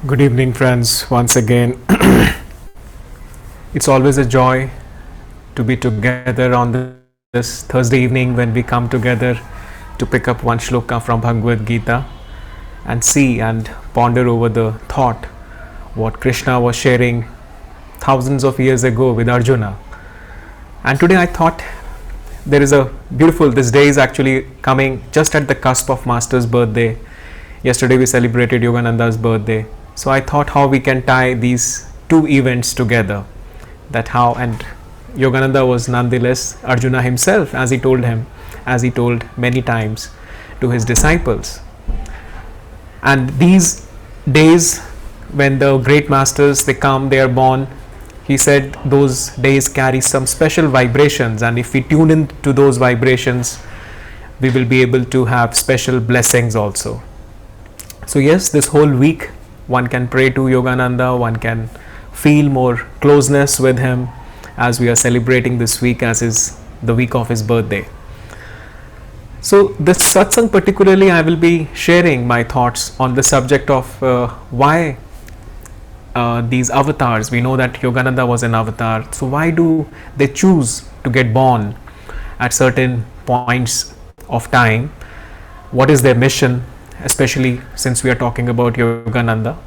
Good evening, friends. Once again, it's always a joy to be together on this Thursday evening when we come together to pick up one shloka from Bhagavad Gita and see and ponder over the thought what Krishna was sharing thousands of years ago with Arjuna. And today I thought there is a beautiful, this day is actually coming just at the cusp of Master's birthday. Yesterday we celebrated Yogananda's birthday. So I thought how we can tie these two events together. That how, and Yogananda was nonetheless Arjuna himself, as he told many times to his disciples. And these days when the great masters, they come, they are born, he said those days carry some special vibrations, and if we tune into those vibrations, we will be able to have special blessings also. So yes, this whole week one can pray to Yogananda, one can feel more closeness with him as we are celebrating this week as is the week of his birthday. So this satsang particularly, I will be sharing my thoughts on the subject of why these avatars, we know that Yogananda was an avatar, so why do they choose to get born at certain points of time? What is their mission, especially since we are talking about Yogananda?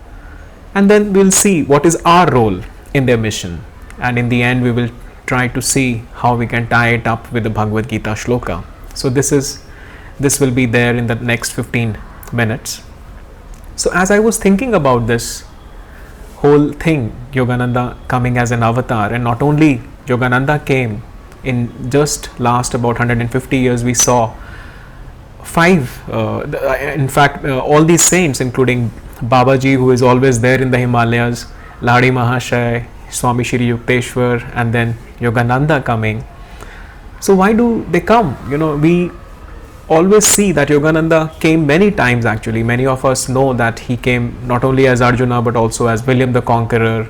And then we'll see what is our role in their mission, and in the end we will try to see how we can tie it up with the Bhagavad Gita shloka. So this will be there in the next 15 minutes. So as I was thinking about this whole thing, Yogananda coming as an avatar, and not only Yogananda came, in just last about 150 years we saw all these saints, including Babaji, who is always there in the Himalayas, Ladi Mahashay, Swami Shri Yukteswar, and then Yogananda coming. So why do they come? We always see that Yogananda came many times actually. Many of us know that he came not only as Arjuna but also as William the Conqueror,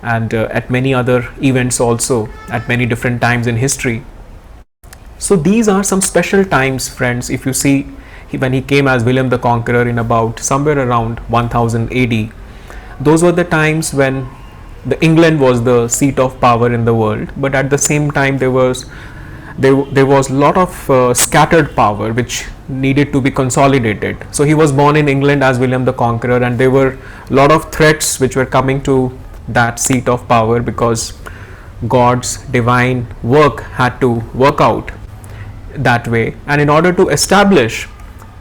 and at many other events also at many different times in history. So these are some special times, friends. If you see, when he came as William the Conqueror in about somewhere around 1000 AD, those were the times when the England was the seat of power in the world, but at the same time there was a lot of scattered power which needed to be consolidated. So he was born in England as William the Conqueror, and there were a lot of threats which were coming to that seat of power because God's divine work had to work out that way, and in order to establish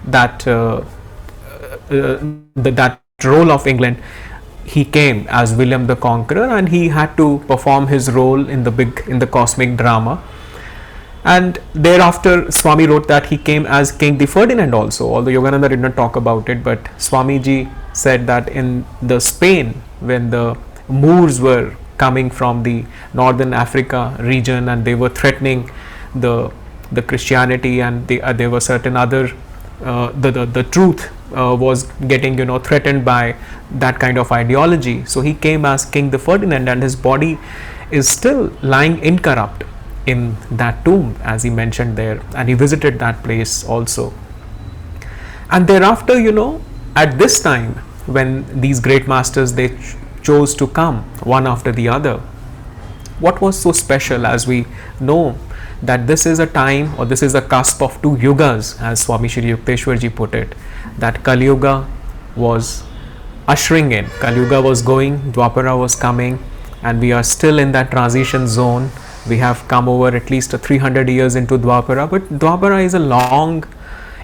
that that role of England, he came as William the Conqueror, and he had to perform his role in the cosmic drama. And thereafter Swami wrote that he came as King the Ferdinand also, although Yogananda did not talk about it, but Swamiji said that in the Spain, when the Moors were coming from the northern Africa region and they were threatening the Christianity, and there were certain other the truth was getting threatened by that kind of ideology. So he came as King the Ferdinand, and his body is still lying incorrupt in that tomb, as he mentioned there, and he visited that place also. And thereafter, at this time when these great masters, they chose to come one after the other, what was so special? As we know that this is a time, or this is a cusp of two yugas, as Swami Shri Yukteswar ji put it, that Kali Yuga was ushering in, Kali Yuga was going, Dwapara was coming, and we are still in that transition zone. We have come over at least 300 years into Dwapara, but Dwapara is a long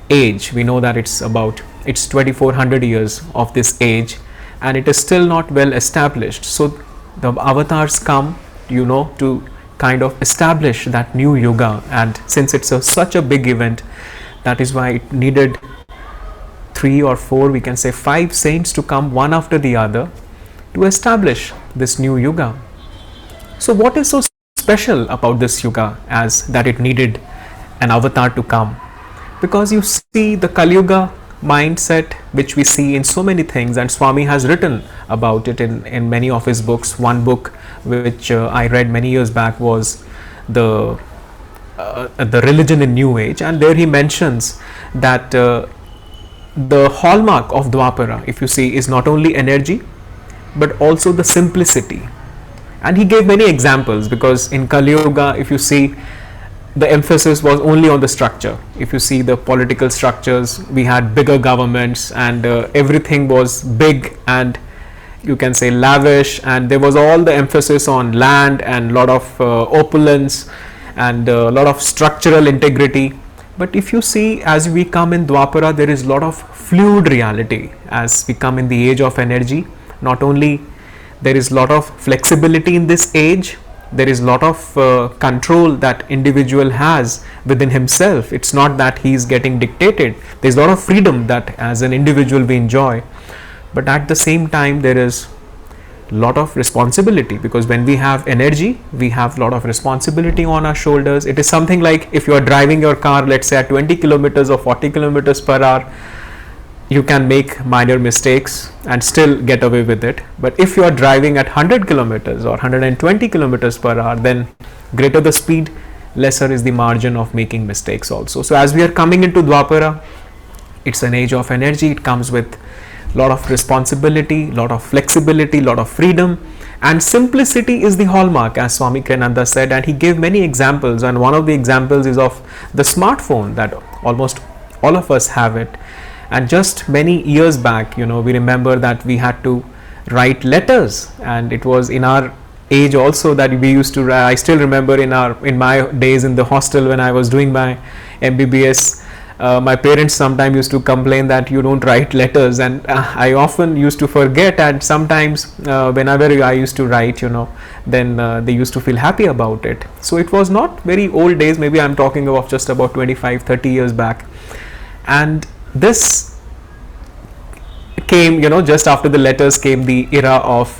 age. We know that it's 2400 years of this age, and it is still not well established. So the avatars come, to kind of establish that new yuga, and since it's such a big event, that is why it needed 3 or 4, we can say 5 saints to come one after the other to establish this new yuga. So what is so special about this yuga, as that it needed an avatar to come? Because you see the Kali Yuga mindset which we see in so many things, and Swami has written about it in many of his books. One book which I read many years back was the religion in New Age, and there he mentions that the hallmark of Dwapara, if you see, is not only energy but also the simplicity. And he gave many examples, because in Kali Yuga, if you see, the emphasis was only on the structure. If you see the political structures, we had bigger governments, and everything was big and you can say lavish, and there was all the emphasis on land and lot of opulence and a lot of structural integrity. But if you see, as we come in Dwapara, there is a lot of fluid reality. As we come in the age of energy, not only there is a lot of flexibility in this age, there is a lot of control that individual has within himself. It's not that he is getting dictated. There's a lot of freedom that as an individual we enjoy, but at the same time there is a lot of responsibility, because when we have energy, we have a lot of responsibility on our shoulders. It is something like if you are driving your car, let's say at 20 kilometers or 40 kilometers per hour, you can make minor mistakes and still get away with it. But if you are driving at 100 kilometers or 120 kilometers per hour, then greater the speed, lesser is the margin of making mistakes also. So as we are coming into Dwapara, it's an age of energy. It comes with a lot of responsibility, lot of flexibility, lot of freedom, and simplicity is the hallmark, as Swami Kriyananda said, and he gave many examples, and one of the examples is of the smartphone, that almost all of us have it. And just many years back, we remember that we had to write letters, and it was in our age also that we used to write. I still remember in my days in the hostel when I was doing my MBBS, my parents sometimes used to complain that you don't write letters, and I often used to forget, and sometimes whenever I used to write, then they used to feel happy about it. So it was not very old days, maybe I'm talking of just about 25-30 years back. And this came, just after the letters came the era of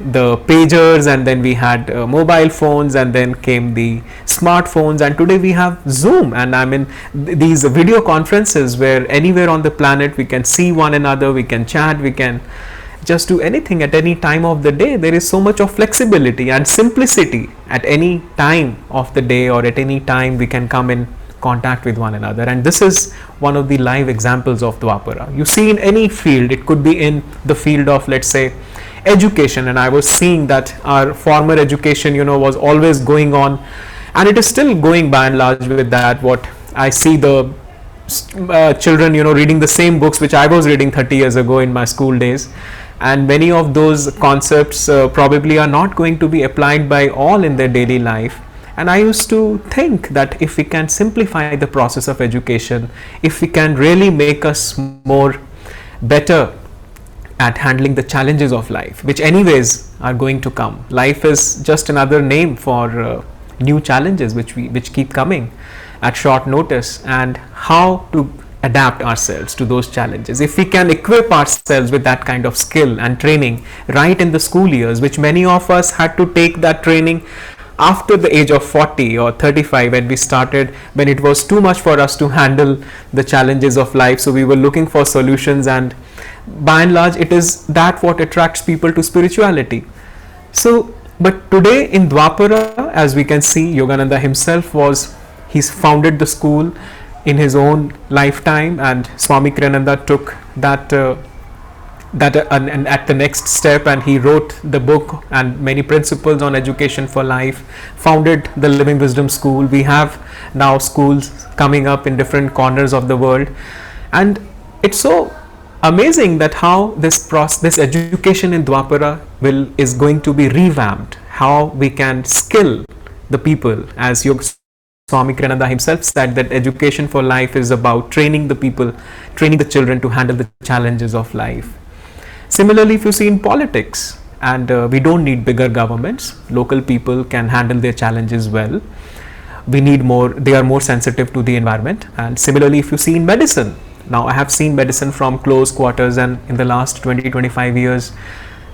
the pagers, and then we had mobile phones, and then came the smartphones, and today we have Zoom, and I mean these video conferences where anywhere on the planet we can see one another, we can chat, we can just do anything at any time of the day. There is so much of flexibility and simplicity. At any time of the day or at any time we can come in contact with one another, and this is one of the live examples of Dwapara. You see in any field, it could be in the field of, let's say, education, and I was seeing that our former education was always going on, and it is still going by and large with that. What I see, the children reading the same books which I was reading 30 years ago in my school days, and many of those concepts probably are not going to be applied by all in their daily life. And I used to think that if we can simplify the process of education, if we can really make us more better at handling the challenges of life, which anyways are going to come. Life is just another name for new challenges which keep coming at short notice, and how to adapt ourselves to those challenges. If we can equip ourselves with that kind of skill and training right in the school years, which many of us had to take that training after the age of 40 or 35 when we started, when it was too much for us to handle the challenges of life. So we were looking for solutions, and by and large it is that what attracts people to spirituality. So but today in Dwapara, as we can see, Yogananda himself he's founded the school in his own lifetime, and Swami Kriyananda took that and at the next step, and he wrote the book and many principles on education for life, founded the Living Wisdom School. We have now schools coming up in different corners of the world, and it's so amazing that how this education in Dwapara is going to be revamped, how we can skill the people, as Swami Kriyananda himself said that education for life is about training the people, training the children to handle the challenges of life. Similarly, if you see in politics, and we don't need bigger governments, local people can handle their challenges well. We need more, they are more sensitive to the environment. And similarly, if you see in medicine, now I have seen medicine from close quarters, and in the last 20-25 years,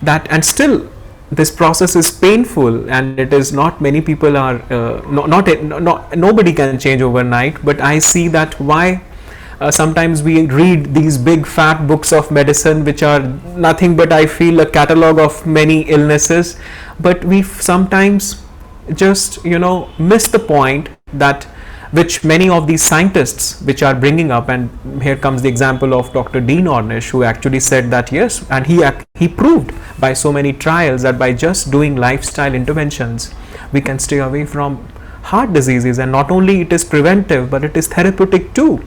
that, and still this process is painful, and it is not many people are nobody can change overnight. But I see that why sometimes we read these big fat books of medicine which are nothing but, I feel, a catalogue of many illnesses, but we sometimes just miss the point that which many of these scientists which are bringing up, and here comes the example of Dr. Dean Ornish, who actually said that yes, and he proved by so many trials that by just doing lifestyle interventions we can stay away from heart diseases, and not only it is preventive but it is therapeutic too,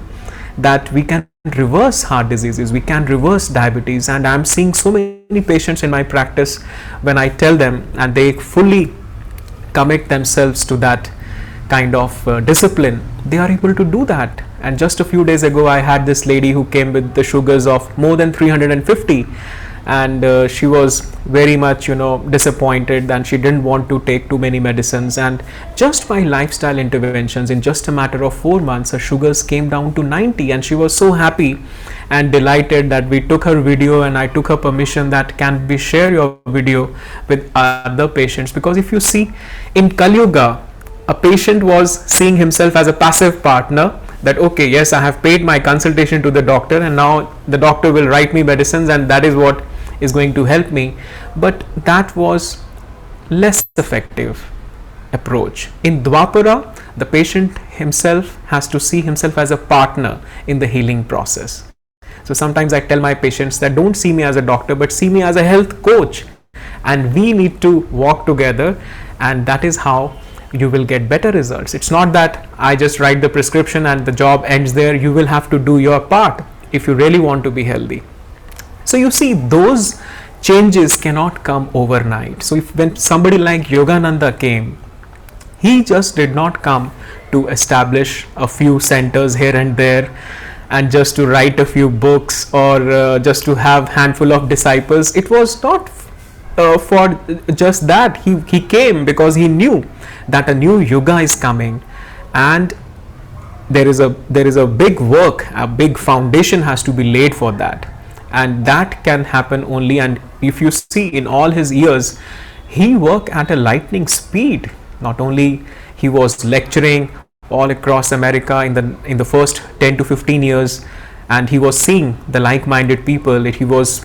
that we can reverse heart diseases, we can reverse diabetes. And I'm seeing so many patients in my practice, when I tell them and they fully commit themselves to that kind of discipline, they are able to do that. And just a few days ago I had this lady who came with the sugars of more than 350, and she was very much disappointed, and she didn't want to take too many medicines, and just by lifestyle interventions, in just a matter of 4 months, her sugars came down to 90, and she was so happy and delighted that we took her video, and I took her permission that can we share your video with other patients. Because if you see, in Kali Yuga, a patient was seeing himself as a passive partner, that okay, yes, I have paid my consultation to the doctor and now the doctor will write me medicines and that is what is going to help me. But that was less effective approach. In Dwapara, the patient himself has to see himself as a partner in the healing process. So sometimes I tell my patients that don't see me as a doctor but see me as a health coach, and we need to walk together, and that is how you will get better results. It's not that I just write the prescription and the job ends there. You will have to do your part if you really want to be healthy. So you see, those changes cannot come overnight. So when somebody like Yogananda came, he just did not come to establish a few centers here and there and just to write a few books or just to have handful of disciples. It was not for just that. He came because he knew that a new yuga is coming, and there is a big work, a big foundation has to be laid for that, and that can happen only. And if you see, in all his years, he worked at a lightning speed. Not only he was lecturing all across America in the first 10 to 15 years, and he was seeing the like-minded people. He was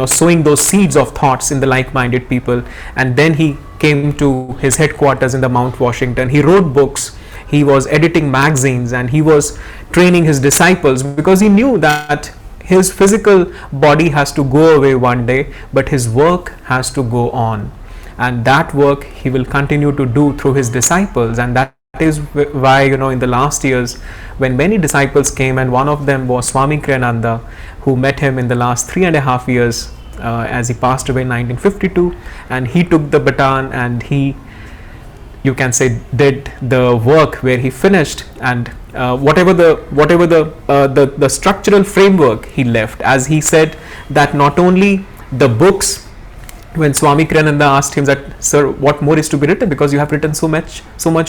sowing those seeds of thoughts in the like-minded people, and then he came to his headquarters in the Mount Washington. He wrote books, he was editing magazines, and he was training his disciples, because he knew that his physical body has to go away one day, but his work has to go on, and that work he will continue to do through his disciples. And that is why in the last years, when many disciples came, and one of them was Swami Kriyananda, who met him in the last 3.5 years as he passed away in 1952, and he took the baton and he, you can say, did the work where he finished, and whatever the structural framework he left, as he said that not only the books, when Swami Kriyananda asked him that, sir, what more is to be written, because you have written so much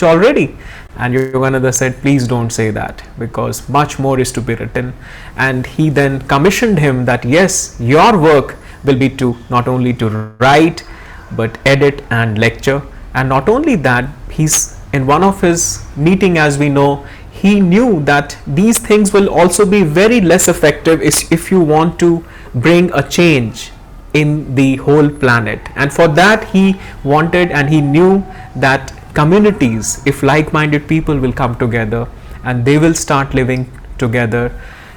already, and Yogananda said, please don't say that, because much more is to be written. And he then commissioned him that yes, your work will be to not only to write but edit and lecture. And not only that, he's in one of his meeting, as we know, he knew that these things will also be very less effective if you want to bring a change in the whole planet. And for that he wanted, and he knew that communities, if like-minded people will come together and they will start living together,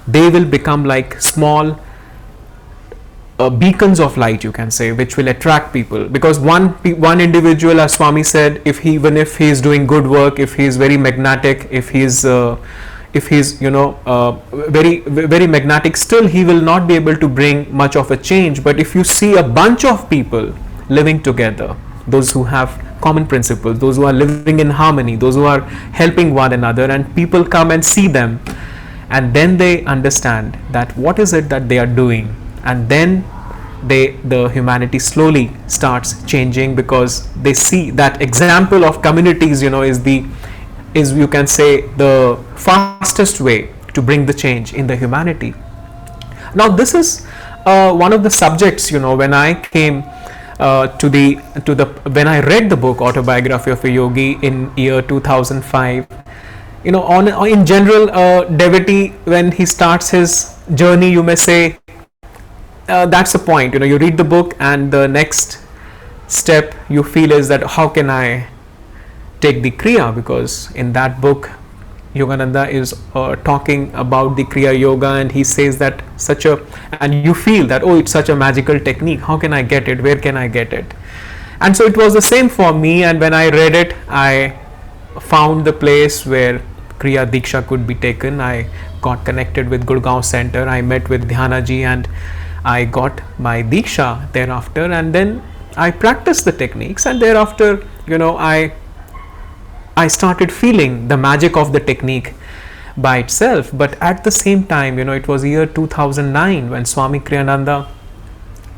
they will become like small beacons of light, you can say, which will attract people. Because one individual, as Swami said, even if he is doing good work, if he is very magnetic, if he's very very magnetic, still he will not be able to bring much of a change. But if you see a bunch of people living together, those who have common principles, those who are living in harmony, those who are helping one another, and people come and see them, and then they understand that what is it that they are doing, and then the humanity slowly starts changing, because they see that example of communities is you can say the fastest way to bring the change in the humanity. Now this is one of the subjects, when I came when I read the book Autobiography of a Yogi in year 2005. In general, devotee, when he starts his journey, you may say that's the point. You read the book, and the next step you feel is that how can I take the Kriya, because in that book Yogananda is talking about the Kriya Yoga, and he says that and you feel that, oh, it's such a magical technique, how can I get it, where can I get it? And so it was the same for me, and when I read it, I found the place where Kriya Diksha could be taken. I got connected with Gurgaon Center, I met with Dhyanaji, and I got my Diksha thereafter, and then I practiced the techniques, and thereafter, I started feeling the magic of the technique by itself. But at the same time, it was year 2009 when Swami Kriyananda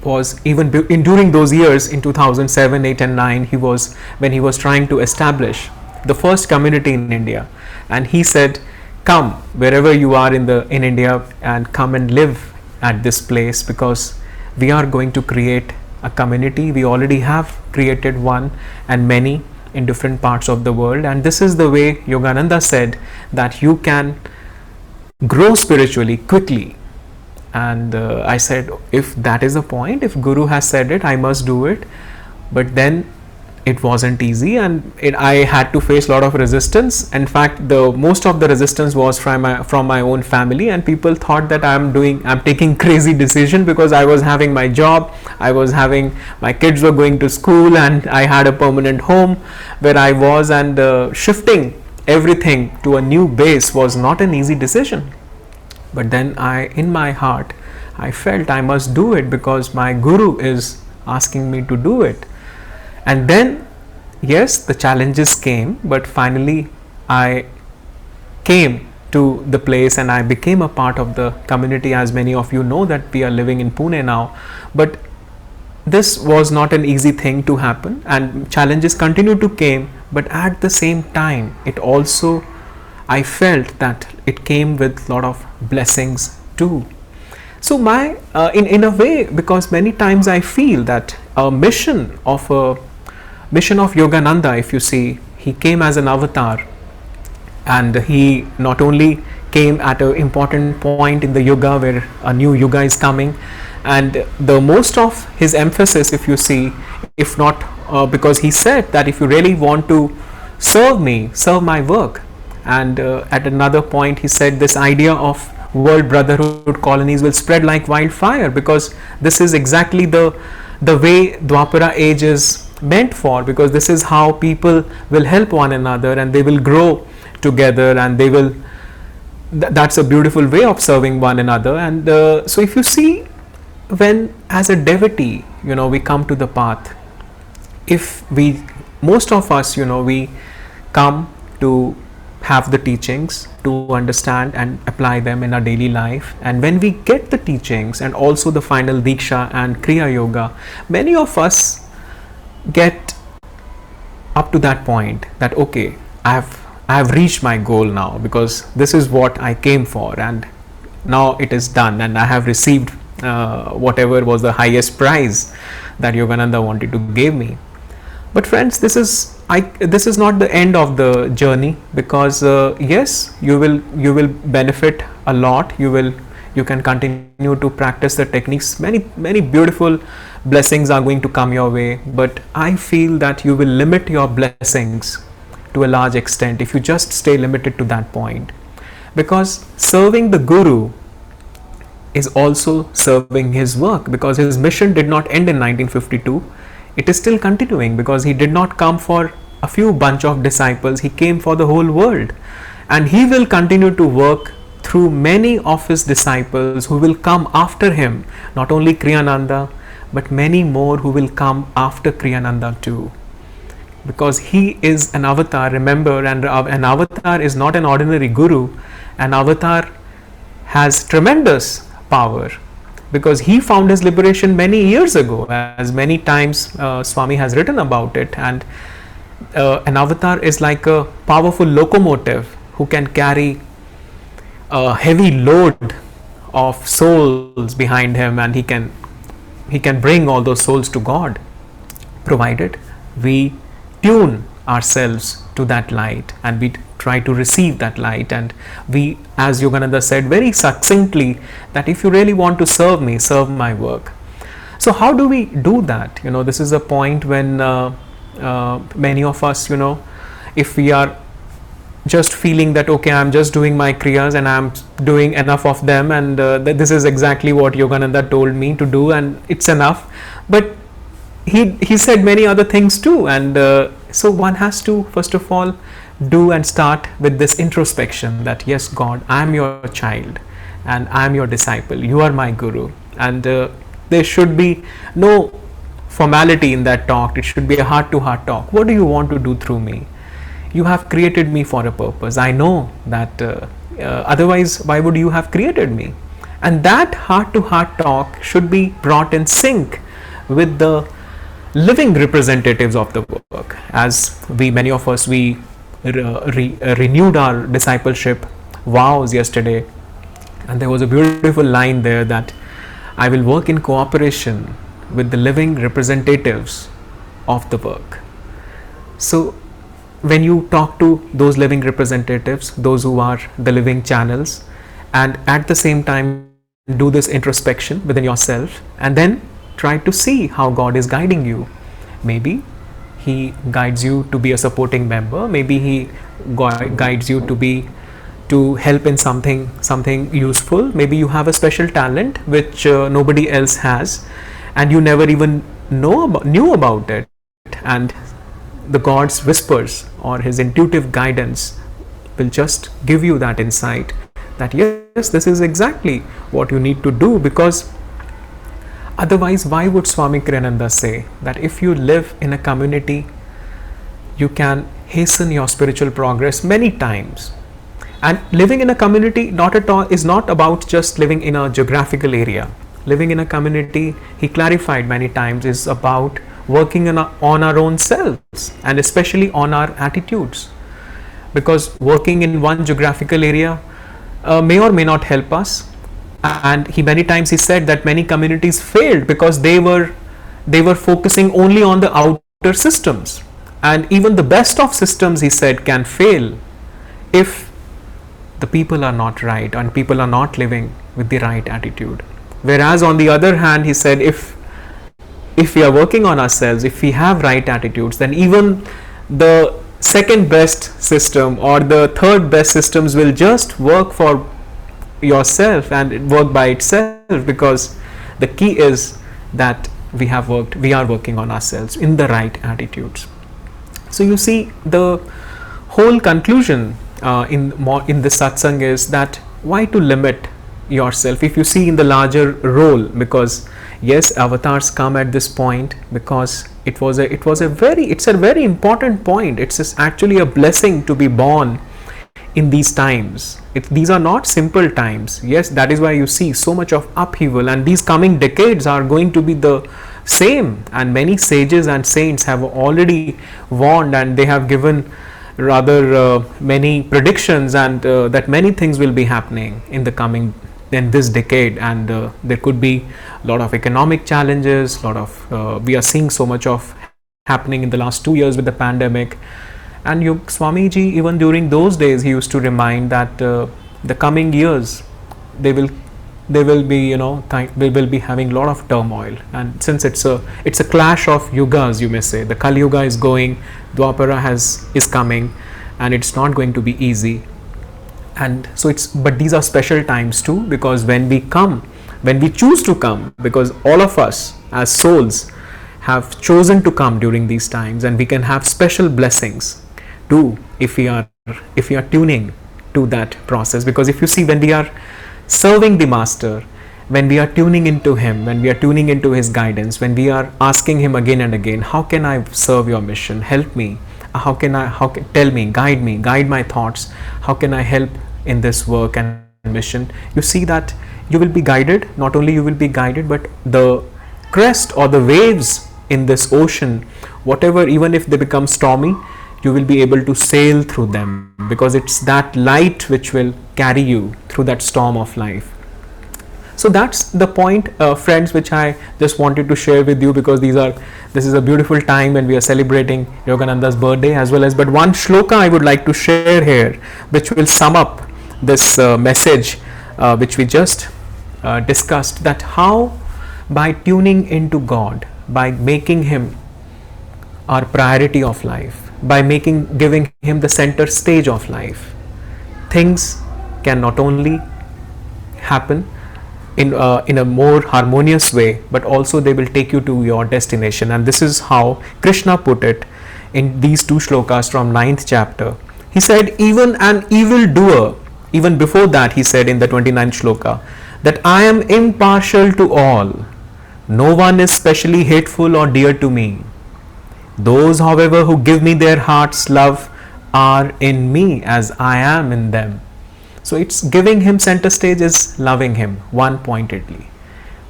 was, even during those years in 2007, 8 and 9, when he was trying to establish the first community in India, and he said, come wherever you are in India and come and live at this place, because we are going to create a community. We already have created one and many in different parts of the world, and this is the way Yogananda said that you can grow spiritually quickly. And I said, if that is the point, if Guru has said it, I must do it. But then it wasn't easy, and I had to face a lot of resistance. In fact, most of the resistance was from my own family, and people thought that I'm taking crazy decision, because I was having my job, my kids were going to school, and I had a permanent home where I was, and shifting everything to a new base was not an easy decision. But then in my heart, I felt I must do it, because my Guru is asking me to do it. And then, yes, the challenges came, but finally I came to the place and I became a part of the community. As many of you know that we are living in Pune now, but this was not an easy thing to happen, and challenges continued to came, but at the same time I felt that it came with a lot of blessings too. So in a way, because many times I feel that a mission of Yogananda, if you see, he came as an avatar, and he not only came at an important point in the yuga where a new yuga is coming, and the most of his emphasis, if you see, if not because he said that if you really want to serve me, serve my work. And at another point he said this idea of world brotherhood colonies will spread like wildfire, because this is exactly the way Dwapara age is meant for, because this is how people will help one another and they will grow together, and they will that's a beautiful way of serving one another. And so if you see, when as a devotee, we come to the path, most of us, we come to have the teachings, to understand and apply them in our daily life. And when we get the teachings and also the final Diksha and Kriya Yoga, many of us get up to that point that, okay, I have reached my goal now, because this is what I came for, and now it is done, and I have received whatever was the highest prize that Yogananda wanted to give me. But friends, this is not the end of the journey, because yes, you will benefit a lot. You can continue to practice the techniques. Many beautiful blessings are going to come your way, but I feel that you will limit your blessings to a large extent if you just stay limited to that point, because serving the Guru is also serving his work, because his mission did not end in 1952. It is still continuing, because he did not come for a few bunch of disciples, he came for the whole world, and he will continue to work through many of his disciples who will come after him, not only Kriyananda, but many more who will come after Kriyananda too, because he is an avatar. Remember, and an avatar is not an ordinary Guru. An avatar has tremendous power, because he found his liberation many years ago, as many times Swami has written about it. And an avatar is like a powerful locomotive who can carry a heavy load of souls behind him, and he can bring all those souls to God, provided we tune ourselves to that light and we try to receive that light. And we, as Yogananda said very succinctly, that if you really want to serve me, serve my work. So how do we do that? This is a point when many of us, if we are just feeling that okay, I'm just doing my kriyas and I'm doing enough of them, and this is exactly what Yogananda told me to do and it's enough. But he said many other things too, and so one has to first of all do and start with this introspection that yes, God, I am your child and I am your disciple, you are my guru, and there should be no formality in that talk. It should be a heart to heart talk. What do you want to do through me? You have created me for a purpose. I know that otherwise why would you have created me? And that heart to heart talk should be brought in sync with the living representatives of the work. As many of us, we renewed our discipleship vows yesterday, and there was a beautiful line there that I will work in cooperation with the living representatives of the work. So when you talk to those living representatives, those who are the living channels, and at the same time do this introspection within yourself, and then try to see how God is guiding you. Maybe He guides you to be a supporting member, maybe He guides you to help in something useful, maybe you have a special talent which nobody else has and you never even knew about it, and the God's whispers or His intuitive guidance will just give you that insight that yes, this is exactly what you need to do. Because otherwise, why would Swami Kriyananda say that if you live in a community, you can hasten your spiritual progress many times? And living in a community not at all is not about just living in a geographical area. Living in a community, he clarified many times, is about working on our own selves and especially on our attitudes. Because working in one geographical area may or may not help us. And many times he said that many communities failed because they were focusing only on the outer systems. And even the best of systems, he said, can fail if the people are not right and people are not living with the right attitude. Whereas on the other hand, he said, if we are working on ourselves, if we have right attitudes, then even the second best system or the third best systems will just work for yourself and work by itself, because the key is that we are working on ourselves in the right attitudes. So you see, the whole conclusion in the satsang is that why to limit yourself if you see in the larger role? Because yes, avatars come at this point because it's a very important point. It's actually a blessing to be born in these times. These are not simple times. Yes, that is why you see so much of upheaval, and these coming decades are going to be the same, and many sages and saints have already warned, and they have given rather many predictions, and that many things will be happening in this decade, and there could be a lot of economic challenges, we are seeing so much of happening in the last 2 years with the pandemic. And Swamiji, even during those days, he used to remind that the coming years they will be we will be having a lot of turmoil, and since it's a clash of yugas, you may say, the Kali Yuga is going, Dwapara is coming, and it's not going to be easy. And so but these are special times too, because when we choose to come, because all of us as souls have chosen to come during these times, and we can have special blessings too if we are tuning to that process. Because if you see, when we are serving the master, when we are tuning into him, when we are tuning into his guidance, when we are asking him again and again, how can I serve your mission, help me, tell me, guide my thoughts, how can I help in this work and mission, you see that you will be guided. Not only you will be guided, but the crest or the waves in this ocean, whatever, even if they become stormy, you will be able to sail through them, because it's that light which will carry you through that storm of life. So that's the point, friends, which I just wanted to share with you, because this is a beautiful time when we are celebrating Yogananda's birthday as well as. But one shloka I would like to share here, which will sum up this message which we just discussed, that how by tuning into God, by making him our priority of life, by giving him the center stage of life. Things can not only happen in a more harmonious way, but also they will take you to your destination. And this is how Krishna put it in these two shlokas from 9th chapter. He said, even an evil doer, even before that he said in the 29th shloka, that I am impartial to all. No one is specially hateful or dear to me. Those, however, who give me their heart's love are in me as I am in them. So it's giving him center stage is loving him one pointedly.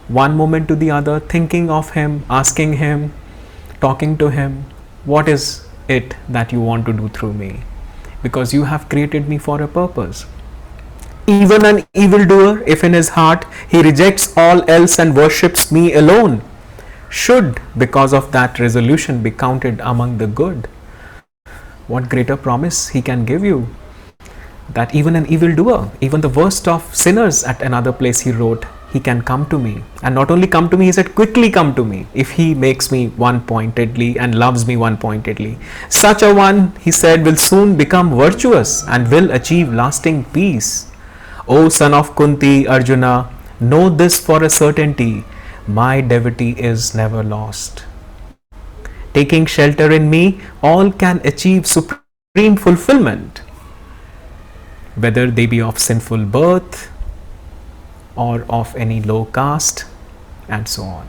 One moment to the other, thinking of him, asking him, talking to him, what is it that you want to do through me? Because you have created me for a purpose. Even an evildoer, if in his heart he rejects all else and worships me alone, should, because of that resolution, be counted among the good. What greater promise he can give you? That even an evildoer, even the worst of sinners, at another place he wrote, he can come to me. And not only come to me, he said, quickly come to me, if he makes me one pointedly and loves me one pointedly. Such a one, he said, will soon become virtuous and will achieve lasting peace. O son of Kunti, Arjuna, know this for a certainty, my devotee is never lost. Taking shelter in me, all can achieve supreme fulfillment, whether they be of sinful birth or of any low caste, and so on.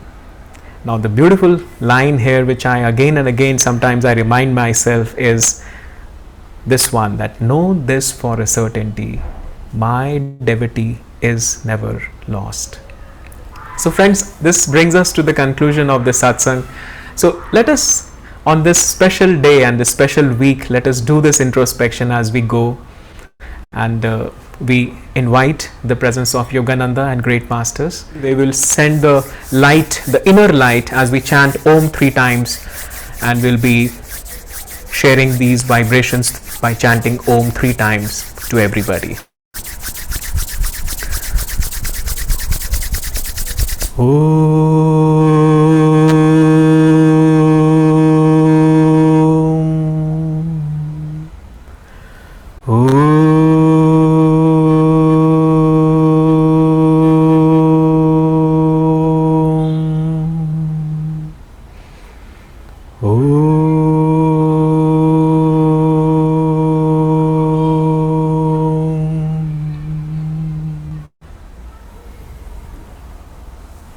Now the beautiful line here, which I again and again sometimes I remind myself, is this one, that know this for a certainty, my devotee is never lost. So friends, this brings us to the conclusion of the satsang. So let us, on this special day and this special week, let us do this introspection as we go, and we invite the presence of Yogananda and great masters. They will send the light, the inner light, as we chant Om 3 times, and we'll be sharing these vibrations by chanting Om 3 times to everybody.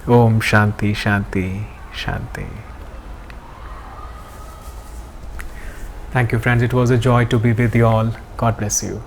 Om Shanti, Shanti, Shanti. Thank you, friends. It was a joy to be with you all. God bless you.